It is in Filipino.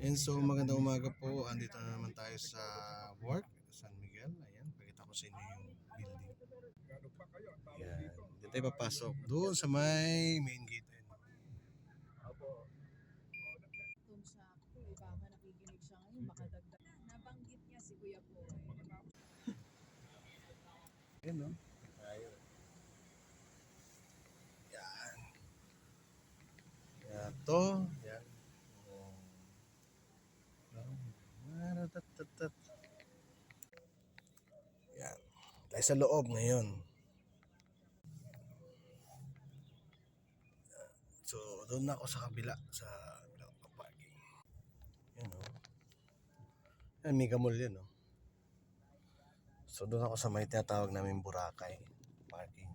And so magandang umaga po. Andito na naman tayo sa work, San Miguel. Ayan, pakita ko sa inyo yung building. Ayan, dito tayo papasok. Doon sa may main gate. Ayan. Doon siya, baka nakikinig siya ngayon, baka dagdag. Nabanggit niya si Kuya Boy. Ayan, no? Tayo. Yan. Yan to. Yan. Yan. Tayo sa loob ngayon. So, doon na ako sa kabila. Sa parking. Yan, no? Yan, Mega Mall yan, no? So, doon ako sa may tinatawag namin Boracay parking.